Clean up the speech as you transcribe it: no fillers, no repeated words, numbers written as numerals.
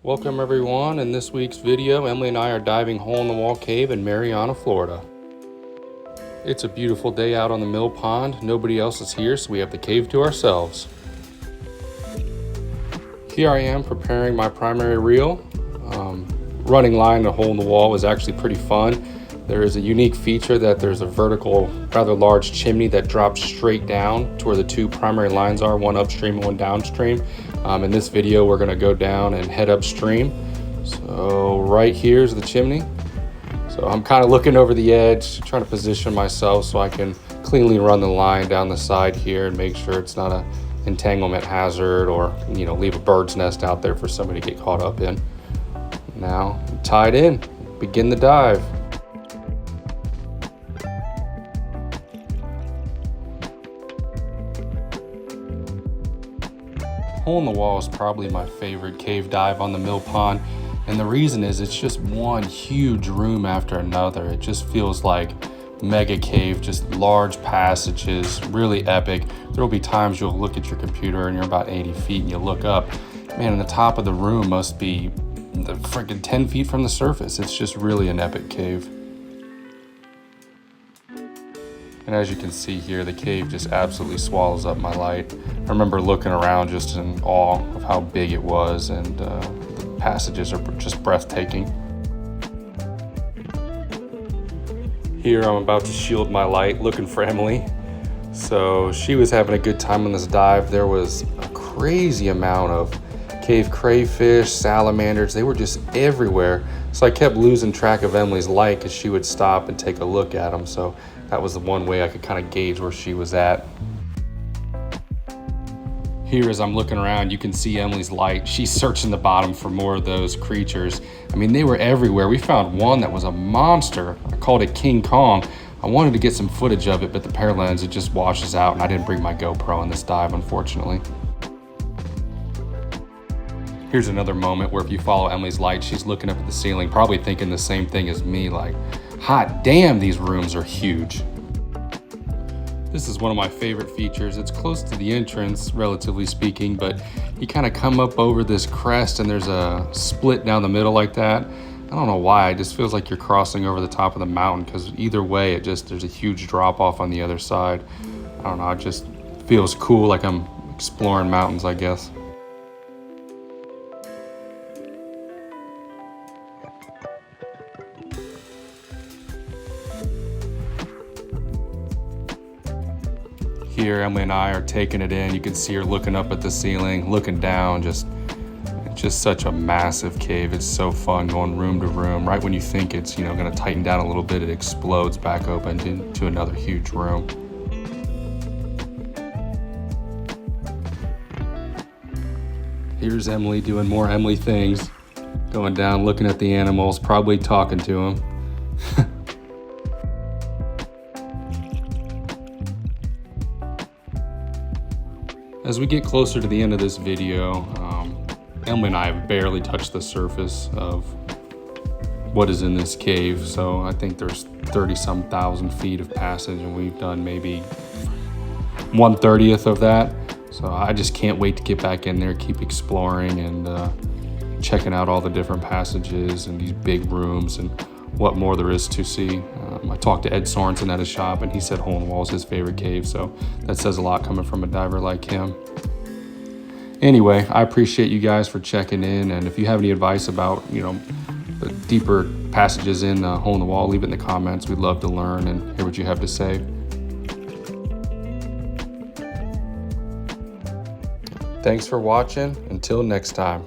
Welcome everyone. In this week's video, Emily and I are diving hole-in-the-wall cave in Marietta, Florida. It's a beautiful day out on the mill pond. Nobody else is here, so we have the cave to ourselves. Here I am preparing my primary reel. Running line in a hole in the wall is actually pretty fun. There is a unique feature that there's a vertical, rather large chimney that drops straight down to where the two primary lines are, one upstream and one downstream. In this video, we're gonna go down and head upstream. So right here's the chimney. So I'm kind of looking over the edge, trying to position myself so I can cleanly run the line down the side here and make sure it's not a entanglement hazard or, leave a bird's nest out there for somebody to get caught up in. Now, tied in, begin the dive. Hole in the wall is probably my favorite cave dive on the mill pond, and the reason is it's just one huge room after another. It just feels like mega cave, just large passages, really epic. There'll be times you'll look at your computer and you're about 80 feet and you look up, man, and the top of the room must be the freaking 10 feet from the surface. It's just really an epic cave. And as you can see here, the cave just absolutely swallows up my light. I remember looking around just in awe of how big it was, and the passages are just breathtaking. Here I'm about to shield my light looking for Emily. So she was having a good time on this dive. There was a crazy amount of cave crayfish, salamanders. They were just everywhere. So I kept losing track of Emily's light because she would stop and take a look at them. So that was the one way I could kind of gauge where she was at. Here, as I'm looking around, you can see Emily's light. She's searching the bottom for more of those creatures. I mean, they were everywhere. We found one that was a monster. I called it King Kong. I wanted to get some footage of it, but the pair lens, it just washes out, and I didn't bring my GoPro on this dive, unfortunately. Here's another moment where if you follow Emily's light, she's looking up at the ceiling, probably thinking the same thing as me, like, hot damn, these rooms are huge. This is one of my favorite features. It's close to the entrance, relatively speaking, but you kind of come up over this crest and there's a split down the middle like that. I don't know why, it just feels like you're crossing over the top of the mountain, because either way, there's a huge drop off on the other side. I don't know, it just feels cool, like I'm exploring mountains, I guess. Here, Emily and I are taking it in. You can see her looking up at the ceiling, looking down, just such a massive cave. It's so fun going room to room. Right when you think it's, gonna tighten down a little bit, it explodes back open into another huge room. Here's Emily doing more Emily things, going down, looking at the animals, probably talking to them. As we get closer to the end of this video, Emily and I have barely touched the surface of what is in this cave. So I think there's 30-some thousand feet of passage, and we've done maybe 1/30th of that. So I just can't wait to get back in there, keep exploring and checking out all the different passages and these big rooms and what more there is to see. I talked to Ed Sorensen at his shop, and he said hole in the wall is his favorite cave, so that says a lot coming from a diver like him. Anyway, I appreciate you guys for checking in, and if you have any advice about, the deeper passages in hole in the wall, leave it in the comments. We'd love to learn and hear what you have to say. Thanks for watching. Until next time.